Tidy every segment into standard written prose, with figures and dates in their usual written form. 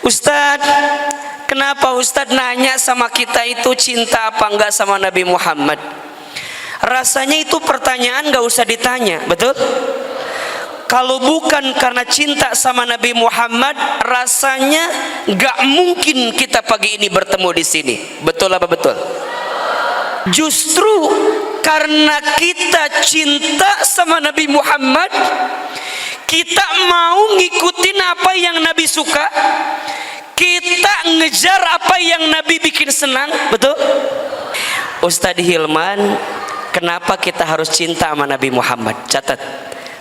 Ustadz, kenapa Ustadz nanya sama kita itu cinta apa enggak sama Nabi Muhammad? Rasanya itu pertanyaan gak usah ditanya, betul? Kalau bukan karena cinta sama Nabi Muhammad, rasanya gak mungkin kita pagi ini bertemu di sini. Betul apa betul? Justru karena kita cinta sama Nabi Muhammad, kita mau ngikutin apa yang Nabi suka, kita ngejar apa yang Nabi bikin senang, betul? Ustadz Hilman, kenapa kita harus cinta sama Nabi Muhammad? Catat,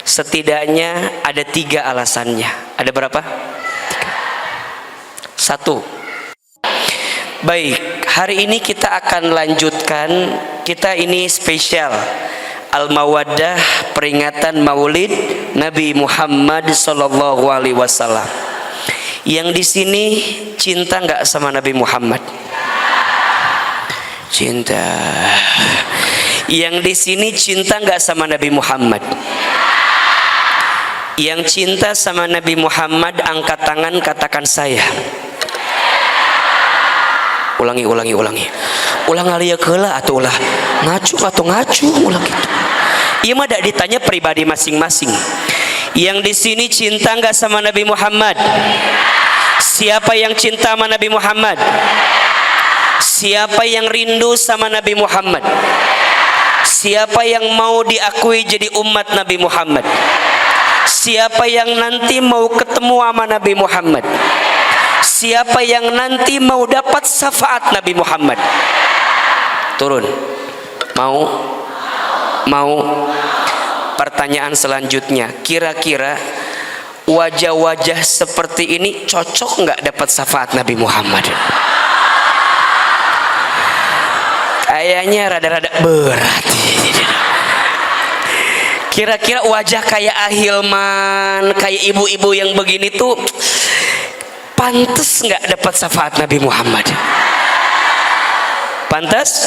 setidaknya ada 3 alasannya. Ada berapa? 1. Baik, hari ini kita akan lanjutkan. Kita ini spesial Al-Mawaddah, peringatan Maulid Nabi Muhammad sallallahu alaihi wasallam. Yang di sini cinta nggak sama Nabi Muhammad? Cinta. Yang di sini cinta nggak sama Nabi Muhammad? Yang cinta sama Nabi Muhammad angkat tangan, katakan saya. Ulangi. Ulang alia keula atau ulah ngacu ulang gitu. Iya mah dak ditanya pribadi masing-masing. Yang di sini cinta nggak sama Nabi Muhammad? Siapa yang cinta sama Nabi Muhammad? Siapa yang rindu sama Nabi Muhammad? Siapa yang mau diakui jadi umat Nabi Muhammad? Siapa yang nanti mau ketemu sama Nabi Muhammad? Siapa yang nanti mau dapat syafaat Nabi Muhammad? Turun. Mau? Pertanyaan selanjutnya, kira-kira wajah-wajah seperti ini cocok nggak dapat syafaat Nabi Muhammad? Kayaknya rada-rada berat. Kira-kira wajah kayak Ahilman, kayak ibu-ibu yang begini tuh pantas nggak dapat syafaat Nabi Muhammad? Pantas?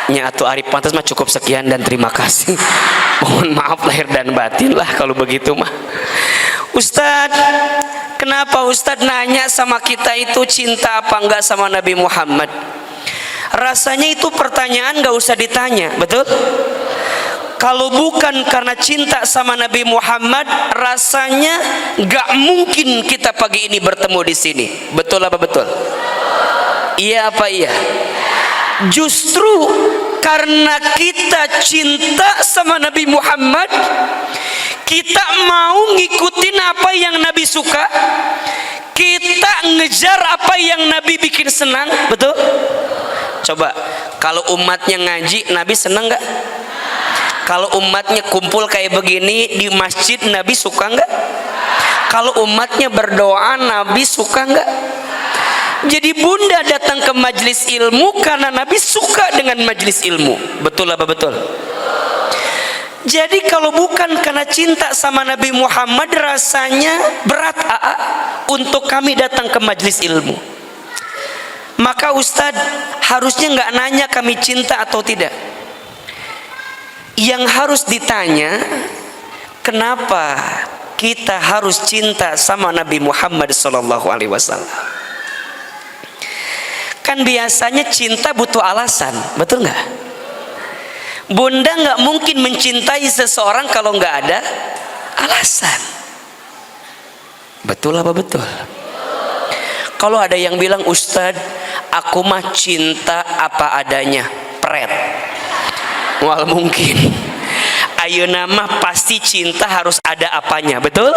Nya atau Arif pantas mah cukup sekian dan terima kasih. Mohon maaf lahir dan batin lah kalau begitu mah. Ustadz, kenapa Ustadz nanya sama kita itu cinta apa enggak sama Nabi Muhammad? Rasanya itu pertanyaan gak usah ditanya, betul? Kalau bukan karena cinta sama Nabi Muhammad, rasanya gak mungkin kita pagi ini bertemu di sini. Betul apa betul? Iya apa iya? Justru karena kita cinta sama Nabi Muhammad, kita mau ngikutin apa yang Nabi suka, kita ngejar apa yang Nabi bikin senang, betul? Coba, kalau umatnya ngaji, Nabi senang nggak? Kalau umatnya kumpul kayak begini di masjid, Nabi suka nggak? Kalau umatnya berdoa, Nabi suka nggak? Jadi bunda datang ke majelis ilmu karena Nabi suka dengan majelis ilmu. Betul apa betul? Jadi kalau bukan karena cinta sama Nabi Muhammad, rasanya berat untuk kami datang ke majelis ilmu. Maka Ustadz harusnya nggak nanya kami cinta atau tidak. Yang harus ditanya, kenapa kita harus cinta sama Nabi Muhammad sallallahu alaihi wasallam? Kan biasanya cinta butuh alasan, betul nggak? Bunda nggak mungkin mencintai seseorang kalau nggak ada alasan. Betul apa betul? Kalau ada yang bilang, Ustadz, aku mah cinta apa adanya, pret. Wal mungkin. Ayeuna mah pasti cinta harus ada apanya, betul?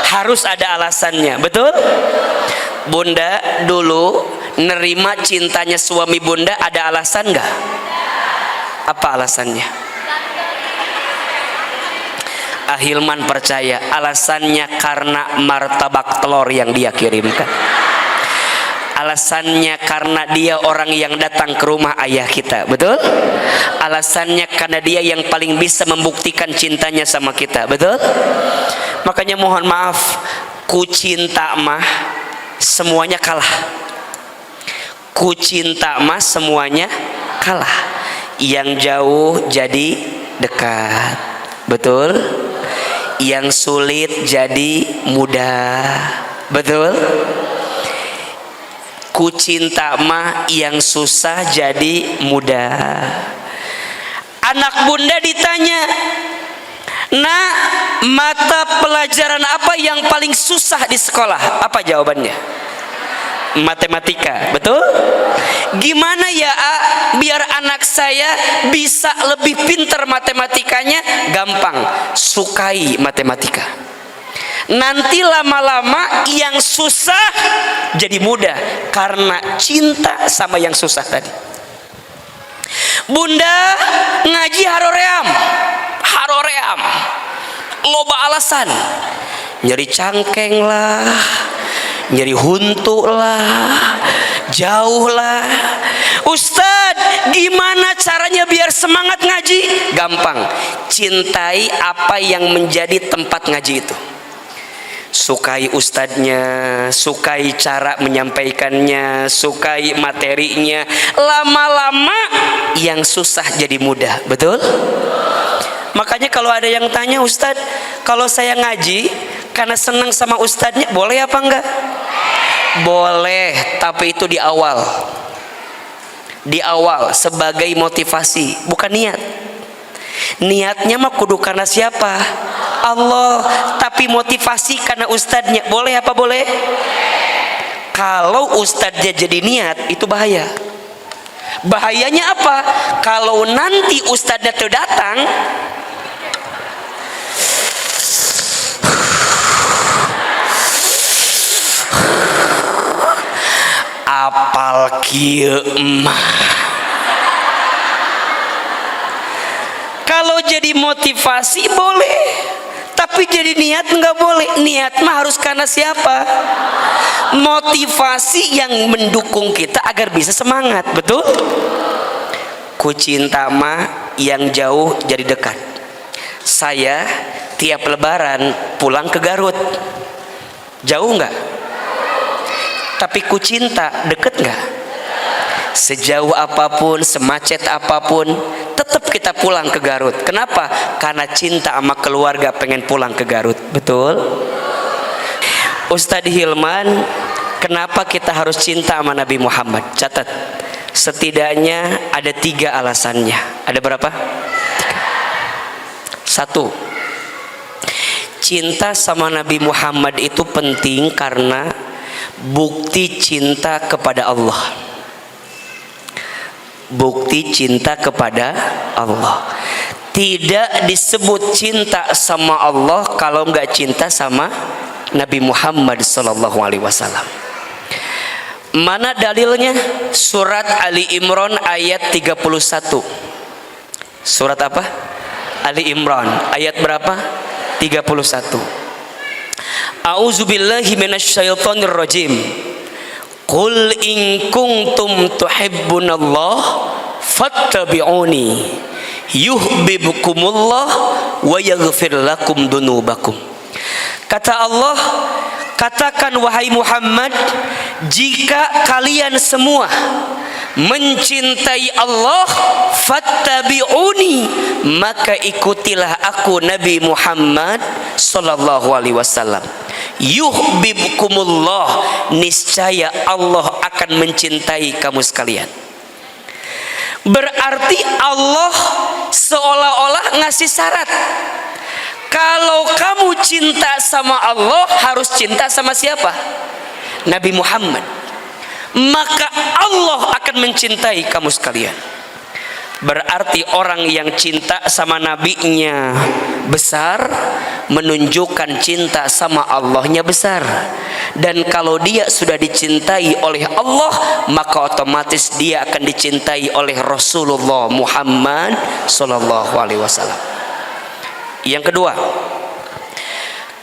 Harus ada alasannya, betul? Bunda dulu nerima cintanya suami bunda ada alasan nggak? Apa alasannya? Ahilman percaya alasannya karena martabak telur yang dia kirimkan. Alasannya karena dia orang yang datang ke rumah ayah kita, betul? Alasannya karena dia yang paling bisa membuktikan cintanya sama kita, betul? Makanya mohon maaf, ku cinta mah semuanya kalah. Ku cinta mah semuanya kalah. Yang jauh jadi dekat, betul? Yang sulit jadi mudah, betul? ku cinta mah yang susah jadi mudah. Anak bunda ditanya, "Nak, mata pelajaran apa yang paling susah di sekolah?" Apa jawabannya? Matematika. Betul? Gimana ya, biar anak saya bisa lebih pintar matematikanya? Gampang, sukai matematika. Nanti lama-lama yang susah jadi mudah karena cinta sama yang susah tadi. Bunda ngaji haroream, loba alasan, nyeri cangkeng lah, nyeri huntu lah, jauh lah. Ustadz, gimana caranya biar semangat ngaji? Gampang, cintai apa yang menjadi tempat ngaji itu. Sukai ustadznya, sukai cara menyampaikannya, sukai materinya. Lama-lama yang susah jadi mudah. Betul? Makanya kalau ada yang tanya, "Ustadz, kalau saya ngaji karena senang sama ustadznya, boleh apa enggak?" Boleh, tapi itu di awal. Di awal sebagai motivasi, bukan niat. Niatnya mah kudu karena siapa? Allah. Tapi motivasi karena ustadznya, boleh apa boleh? Kalau ustadznya jadi niat, itu bahaya. Bahayanya apa? Kalau nanti ustadznya tuh datang, apal kieu emah. Kalau jadi motivasi boleh, tapi jadi niat enggak boleh. Niat mah harus karena siapa? Motivasi yang mendukung kita agar bisa semangat. Betul? Ku cinta mah yang jauh jadi dekat. Saya tiap lebaran pulang ke Garut. Jauh enggak? Tapi ku cinta deket enggak? Sejauh apapun, semacet apapun, tetap kita pulang ke Garut. Kenapa? Karena cinta sama keluarga, pengen pulang ke Garut. Betul? Ustadz Hilman, kenapa kita harus cinta sama Nabi Muhammad? Catat, setidaknya ada 3 alasannya. Ada berapa? 1, cinta sama Nabi Muhammad itu penting karena bukti cinta kepada Allah. Bukti cinta kepada Allah. Tidak disebut cinta sama Allah kalau nggak cinta sama Nabi Muhammad SAW. Mana dalilnya? Surat Ali Imran ayat 31. Surat apa? Ali Imran ayat berapa? 31. A'udzubillahi minasyaitonir rajim. Qul in kuntum tuhibbunallah fattabi'uni yuhibbukumullah wa yaghfir lakum dunubakum. Kata Allah, katakan wahai Muhammad, jika kalian semua mencintai Allah, fattabi'uni, maka ikutilah aku Nabi Muhammad sallallahu alaihi wasallam. Yuhibbukumullah, niscaya Allah akan mencintai kamu sekalian. Berarti Allah seolah-olah ngasih syarat. Kalau kamu cinta sama Allah, harus cinta sama siapa? Nabi Muhammad. Maka Allah akan mencintai kamu sekalian. Berarti orang yang cinta sama nabinya besar, menunjukkan cinta sama Allahnya besar. Dan kalau dia sudah dicintai oleh Allah, maka otomatis dia akan dicintai oleh Rasulullah Muhammad sallallahu alaihi wasallam. Yang kedua,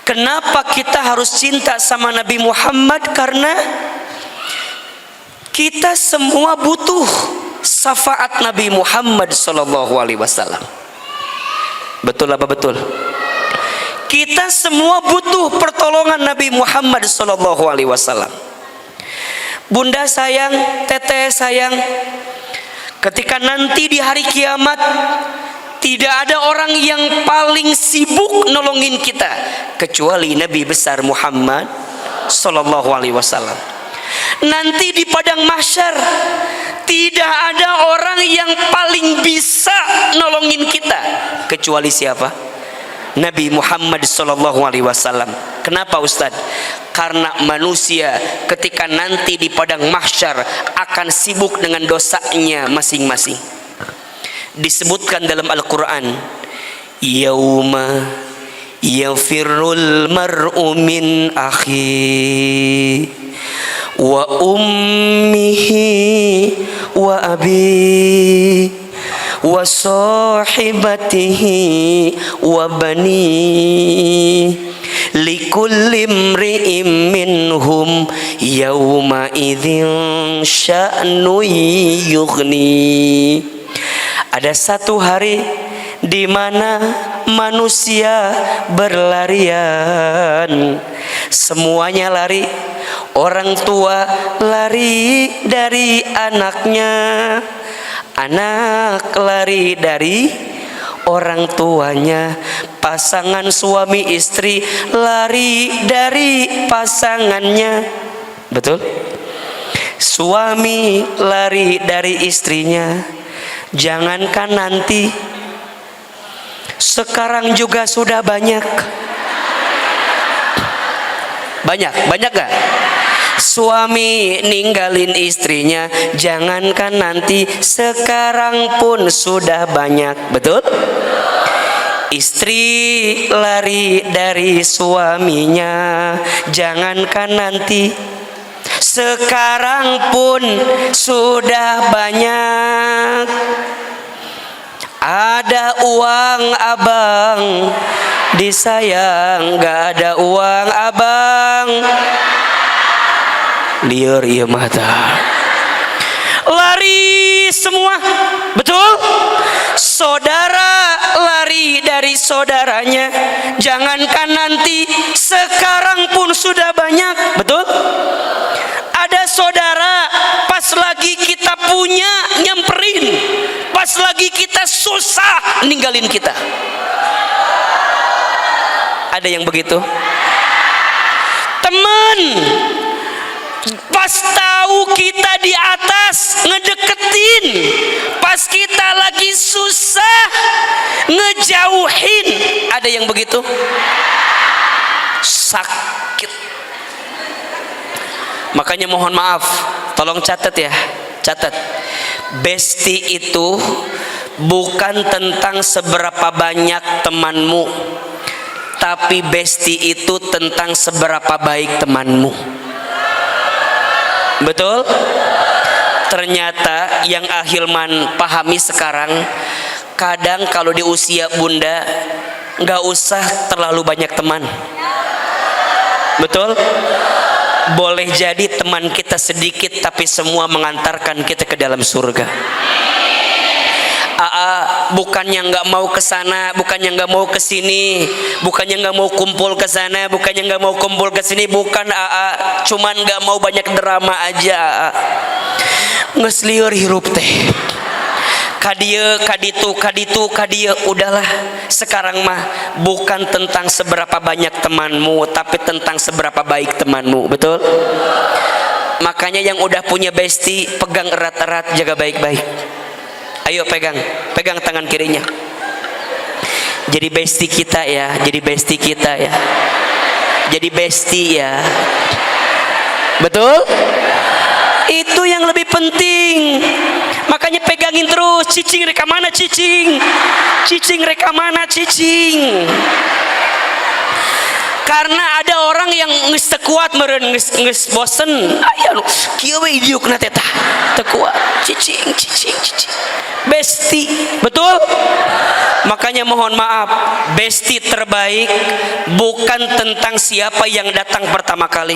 kenapa kita harus cinta sama Nabi Muhammad? Karena kita semua butuh syafaat Nabi Muhammad sallallahu alaihi wasallam. Betul apa betul? Kita semua butuh pertolongan Nabi Muhammad sallallahu alaihi wasallam. Bunda sayang, teteh sayang, ketika nanti di hari kiamat tidak ada orang yang paling sibuk nolongin kita kecuali Nabi besar Muhammad sallallahu alaihi wasallam. Nanti di padang mahsyar tidak ada orang yang paling bisa nolongin kita kecuali siapa? Nabi Muhammad SAW. Kenapa Ustaz? Karena manusia ketika nanti di padang mahsyar akan sibuk dengan dosanya masing-masing. Disebutkan dalam Al-Quran, yauma yafirrul mar'u min akhi wa ummihi wa abi wa sahibatihi wa bani likulli imri'in minhum yawma idzin sya'nu yughni. Ada satu hari di mana manusia berlarian, semuanya lari. Orang tua lari dari anaknya, anak lari dari orang tuanya, pasangan suami istri lari dari pasangannya. Betul? Suami lari dari istrinya. Jangankan nanti, sekarang juga sudah banyak gak? Suami ninggalin istrinya, jangankan nanti, sekarang pun sudah banyak. Betul? Istri lari dari suaminya, jangankan nanti, sekarang pun sudah banyak. Ada uang abang disayang, gak ada uang abang liar iya mata. Lari semua, betul? Saudara lari dari saudaranya, jangankan nanti, sekarang pun sudah banyak. Betul? Ada saudara pas lagi kita punya nyamperin, pas lagi kita susah ninggalin kita. Ada yang begitu? Teman pas tahu kita di atas ngedeketin, pas kita lagi susah ngejauhin. Ada yang begitu? Sakit. Makanya mohon maaf, tolong catat ya, catat. Besti itu bukan tentang seberapa banyak temanmu, tapi besti itu tentang seberapa baik temanmu. Betul? Ternyata yang Ahilman pahami sekarang, kadang kalau di usia bunda nggak usah terlalu banyak teman. Betul? Boleh jadi teman kita sedikit tapi semua mengantarkan kita ke dalam surga. Bukannya nggak mau ke sana, bukannya nggak mau ke sini, bukannya nggak mau kumpul ke sana, bukannya nggak mau kumpul ke sini, bukan cuman nggak mau banyak drama aja. Ngesliur hirup teh. Kadieu, kaditu, udahlah. Sekarang mah bukan tentang seberapa banyak temanmu, tapi tentang seberapa baik temanmu. Betul? Makanya yang udah punya bestie, pegang erat-erat, jaga baik-baik. Ayo pegang tangan kirinya. Jadi bestie kita ya, jadi bestie kita ya. Jadi bestie ya. Betul? Itu yang lebih penting. Makanya pegangin terus. Cicing reka mana cicing? Cicing reka mana cicing? Karena ada orang yang geus teu kuat meureun geus bosen. Aya kieu we diukna teh tah teu kuat. Cicing. Besti, betul? Makanya mohon maaf, besti terbaik bukan tentang siapa yang datang pertama kali,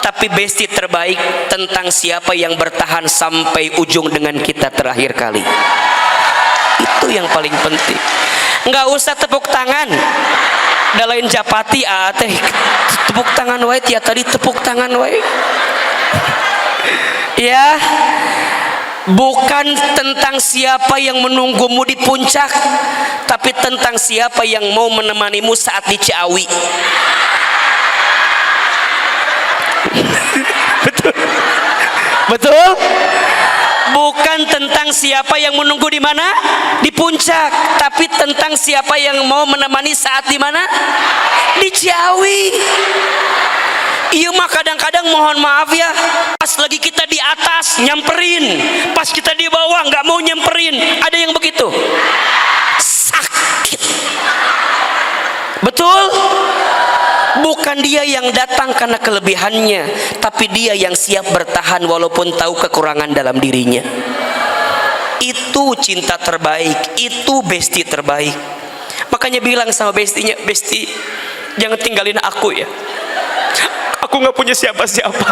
tapi besti terbaik tentang siapa yang bertahan sampai ujung dengan kita terakhir kali. Itu yang paling penting. Nggak usah tepuk tangan. Da lain japati teh tepuk tangan wae, tiap tadi tepuk tangan wae. Ya, bukan tentang siapa yang menunggumu di puncak, tapi tentang siapa yang mau menemanimu saat di Ciawi. Betul. Betul? Bukan tentang siapa yang menunggu di mana? Di puncak, tapi tentang siapa yang mau menemani saat di mana? Di Ciawi. Iya mah kadang-kadang mohon maaf ya, pas lagi kita di atas nyamperin, pas kita di bawah nggak mau nyamperin. Ada yang begitu, sakit. Betul? Bukan dia yang datang karena kelebihannya, tapi dia yang siap bertahan walaupun tahu kekurangan dalam dirinya. Itu cinta terbaik, itu bestie terbaik. Makanya bilang sama bestinya, "Besti, jangan tinggalin aku ya. Aku nggak punya siapa-siapa.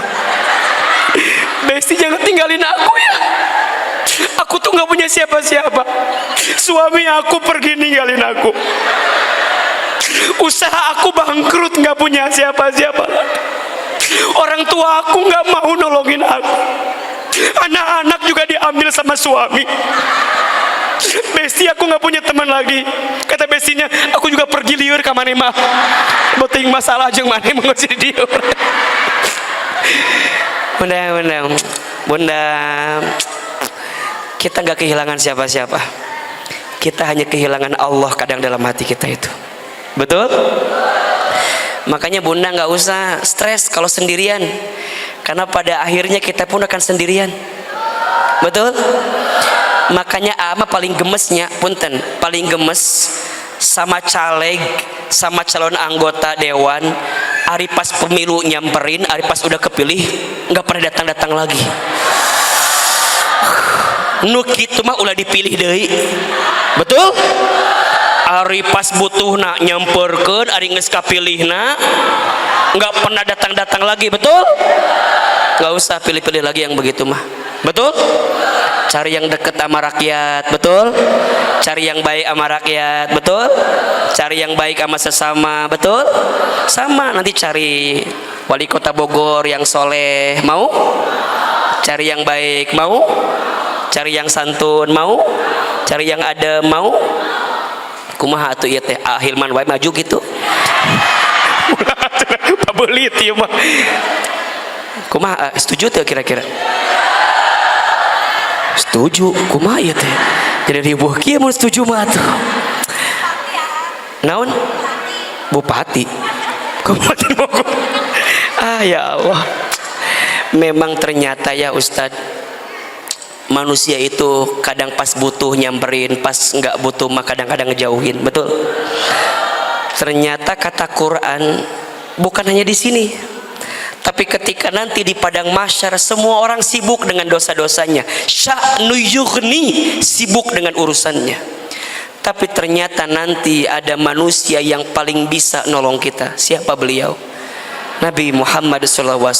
Besti, jangan tinggalin aku ya. Aku tuh nggak punya siapa-siapa. Suami aku pergi ninggalin aku. Usaha aku bangkrut, nggak punya siapa-siapa. Orang tua aku nggak mau nolongin aku. Anak-anak juga diambil sama suami. Besti, aku nggak punya teman lagi." Kata bestinya, "Aku juga pergi liur ke mana mah. Boting masalah jeung mana mengusir dia." Bunda, kita nggak kehilangan siapa-siapa. Kita hanya kehilangan Allah kadang dalam hati kita itu. Betul? Makanya bunda nggak usah stres kalau sendirian, karena pada akhirnya kita pun akan sendirian. Betul? Makanya ama paling gemesnya, punten, paling gemes sama caleg, sama calon anggota dewan. Ari pas pemilu nyamperin, ari pas udah kepilih nggak pernah datang-datang lagi. Nu kitu mah ulah dipilih deui. Betul? Ari pas butuh nak nyamperkeun, ari geus kapilihna nggak pernah datang-datang lagi. Betul? Nggak usah pilih-pilih lagi yang begitu mah. Betul? Cari yang deket sama rakyat. Betul? Cari yang baik sama rakyat. Betul? Cari yang baik sama sesama. Betul? Sama, nanti cari wali kota Bogor yang soleh. Mau? Cari yang baik. Mau? Cari yang santun. Mau? Cari yang adem. Mau? Kumaha atuh ieu teh? Hilman wae maju gitu. Pabelit ieu mah. Kumaha setuju teh kira-kira? Setuju. Kumaha ieu teh? Jadi ribuh kieu mun setuju mah atuh. Naon? Bupati. Kabupaten Bogor. Ah ya Allah. Memang ternyata ya Ustadz, manusia itu kadang pas butuh nyamperin, pas nggak butuh mah kadang-kadang ngejauhin. Betul? Ternyata kata Quran bukan hanya di sini, tapi ketika nanti di padang mahsyar semua orang sibuk dengan dosa-dosanya, sya'nu yughni, sibuk dengan urusannya. Tapi ternyata nanti ada manusia yang paling bisa nolong kita. Siapa beliau? Nabi Muhammad SAW.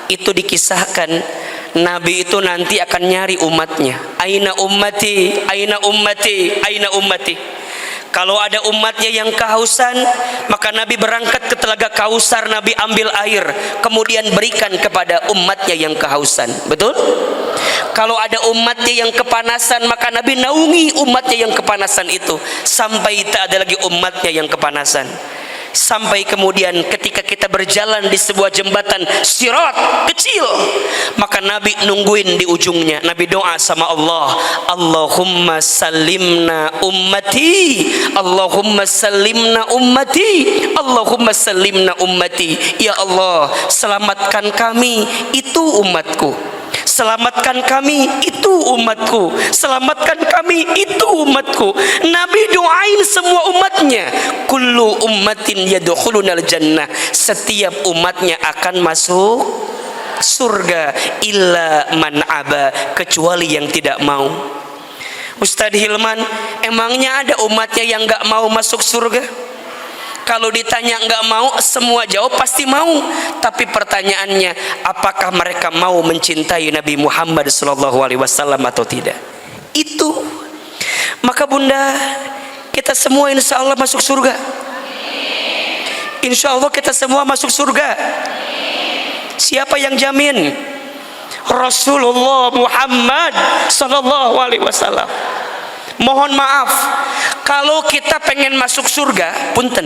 Itu dikisahkan Nabi itu nanti akan nyari umatnya. Aina ummati, aina ummati, aina ummati. Kalau ada umatnya yang kehausan, maka Nabi berangkat ke telaga Kausar, Nabi ambil air, kemudian berikan kepada umatnya yang kehausan. Betul? Kalau ada umatnya yang kepanasan, maka Nabi naungi umatnya yang kepanasan itu sampai tak ada lagi umatnya yang kepanasan. Sampai kemudian ketika kita berjalan di sebuah jembatan sirat kecil, maka Nabi nungguin di ujungnya. Nabi doa sama Allah, Allahumma salimna ummati, Allahumma salimna ummati, Allahumma salimna ummati. Ya Allah, selamatkan kami, itu umatku. Selamatkan kami, itu umatku. Selamatkan kami, itu umatku. Nabi doain semua umatnya. Kullu ummatin yadkhulunal jannah. Setiap umatnya akan masuk surga illa man aba, kecuali yang tidak mau. Ustadz Hilman, emangnya ada umatnya yang gak mau masuk surga? Kalau ditanya nggak mau, semua jawab pasti mau. Tapi pertanyaannya, apakah mereka mau mencintai Nabi Muhammad SAW atau tidak? Itu. Maka bunda, kita semua insya Allah masuk surga. Insya Allah kita semua masuk surga. Siapa yang jamin? Rasulullah Muhammad SAW. Mohon maaf, kalau kita pengen masuk surga, punten,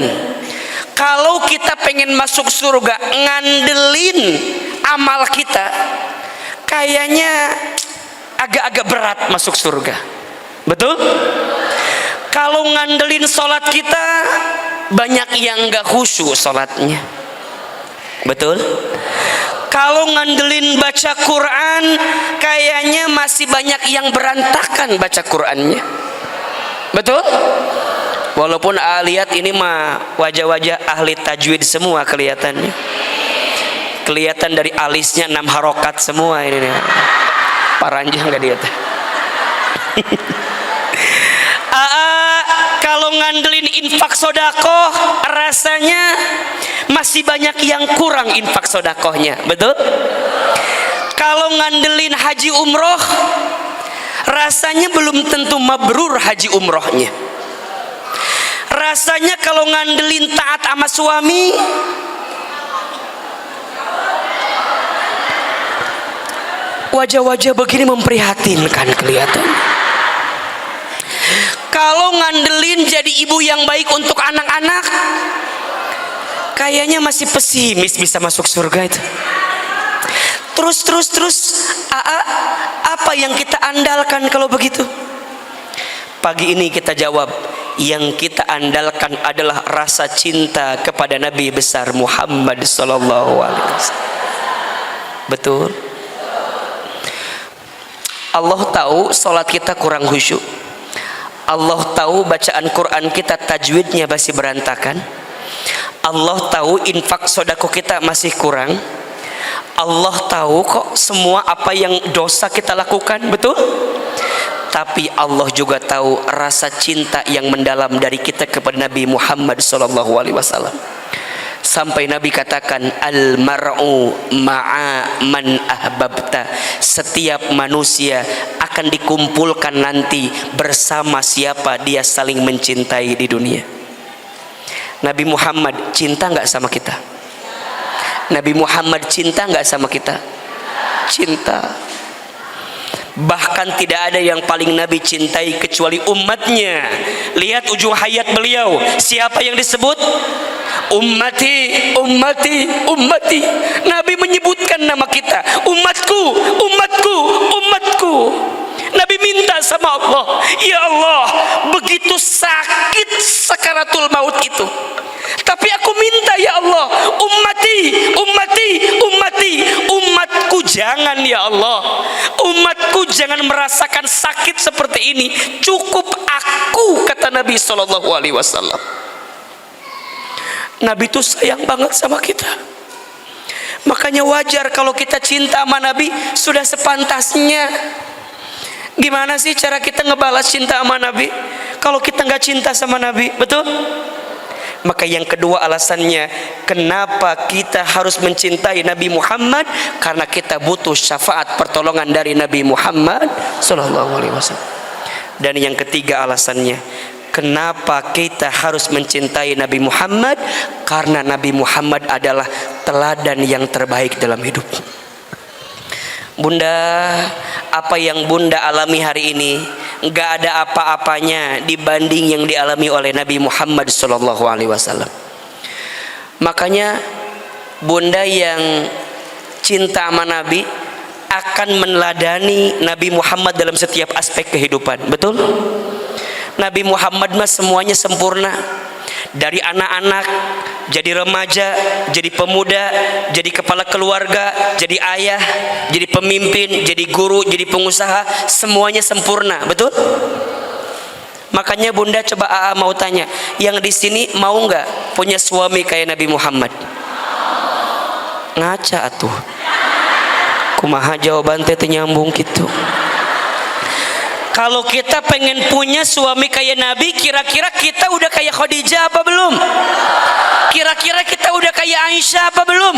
kalau kita pengen masuk surga ngandelin amal kita, kayaknya agak-agak berat masuk surga. Betul? Kalau ngandelin sholat kita, banyak yang gak khusyuk sholatnya. Betul? Kalau ngandelin baca Quran, kayaknya masih banyak yang berantakan baca Qurannya. Betul? Walaupun lihat ini mah wajah-wajah ahli tajwid semua kelihatannya. Kelihatan dari alisnya 6 harokat semua ini nih. Paranjang gak dia? Kalau ngandelin infak sodakoh, rasanya masih banyak yang kurang infak sodakohnya. Betul? Kalau ngandelin haji umroh, rasanya belum tentu mabrur haji umrohnya. Rasanya kalau ngandelin taat sama suami, wajah-wajah begini memprihatinkan kelihatan. Kalau ngandelin jadi ibu yang baik untuk anak-anak, kayaknya masih pesimis bisa masuk surga itu. Terus apa yang kita andalkan kalau begitu? Pagi ini kita jawab, yang kita andalkan adalah rasa cinta kepada Nabi besar Muhammad sallallahu alaihi wasallam. Betul? Allah tahu salat kita kurang khusyuk. Allah tahu bacaan Quran kita tajwidnya masih berantakan. Allah tahu infak sodako kita masih kurang. Allah tahu kok semua apa yang dosa kita lakukan, betul? Tapi Allah juga tahu rasa cinta yang mendalam dari kita kepada Nabi Muhammad SAW. Sampai Nabi katakan, al mar'u ma'a man ahbabta. Setiap manusia akan dikumpulkan nanti bersama siapa dia saling mencintai di dunia. Nabi Muhammad cinta nggak sama kita? Nabi Muhammad cinta nggak sama kita? Cinta. Bahkan tidak ada yang paling Nabi cintai kecuali umatnya. Lihat ujung hayat beliau, siapa yang disebut? Ummati, ummati, ummati. Nabi menyebutkan nama kita, umatku, umatku, umatku. Nabi minta sama Allah, ya Allah, begitu sakit sakaratul maut itu, tapi aku minta ya Allah, ummati, ummati, ummati, umatku jangan ya Allah, umatku jangan merasakan sakit seperti ini, cukup aku, kata Nabi Sallallahu Alaihi Wasallam. Nabi itu sayang banget sama kita, makanya wajar kalau kita cinta sama Nabi sudah sepantasnya. Gimana sih cara kita ngebalas cinta sama Nabi kalau kita nggak cinta sama Nabi? Betul? Maka yang kedua alasannya kenapa kita harus mencintai Nabi Muhammad, karena kita butuh syafaat pertolongan dari Nabi Muhammad Sallallahu Alaihi Wasallam. Dan yang ketiga alasannya kenapa kita harus mencintai Nabi Muhammad, karena Nabi Muhammad adalah teladan yang terbaik dalam hidup. Bunda, apa yang Bunda alami hari ini nggak ada apa-apanya dibanding yang dialami oleh Nabi Muhammad SAW. Makanya Bunda yang cinta sama Nabi akan meneladani Nabi Muhammad dalam setiap aspek kehidupan. Betul? Nabi Muhammad mah semuanya sempurna. Dari anak-anak, jadi remaja, jadi pemuda, jadi kepala keluarga, jadi ayah, jadi pemimpin, jadi guru, jadi pengusaha, semuanya sempurna, betul? Makanya Bunda coba mau tanya, yang di sini mau nggak punya suami kayak Nabi Muhammad? Ngaca atuh. Kumaha jawaban teh nyambung gitu. Kalau kita pengen punya suami kayak Nabi, kira-kira kita udah kayak Khadijah apa belum? Kira-kira kita udah kayak Aisyah apa belum?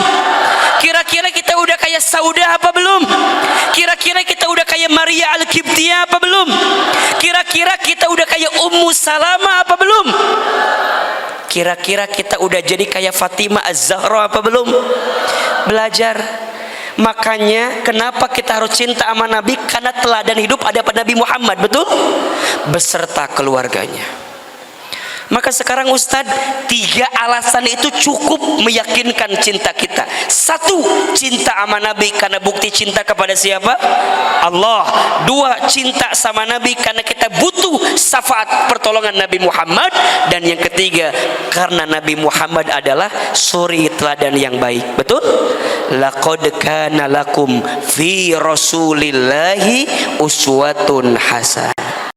Kira-kira kita udah kayak Saudah apa belum? Kira-kira kita udah kayak Maria Al-Qibtiyah apa belum? Kira-kira kita udah kayak Ummu Salamah apa belum? Kira-kira kita udah jadi kayak Fatimah Az-Zahra apa belum? Belajar. Makanya kenapa kita harus cinta sama Nabi? Karena teladan hidup ada pada Nabi Muhammad, betul? Beserta keluarganya. Maka sekarang Ustadz, 3 alasan itu cukup meyakinkan cinta kita. 1, cinta sama Nabi karena bukti cinta kepada siapa? Allah. 2, cinta sama Nabi karena kita butuh syafaat pertolongan Nabi Muhammad. Dan yang ketiga, karena Nabi Muhammad adalah suri teladan yang baik. Betul? Laqad kana lakum fi rasulillahi uswatun hasanah.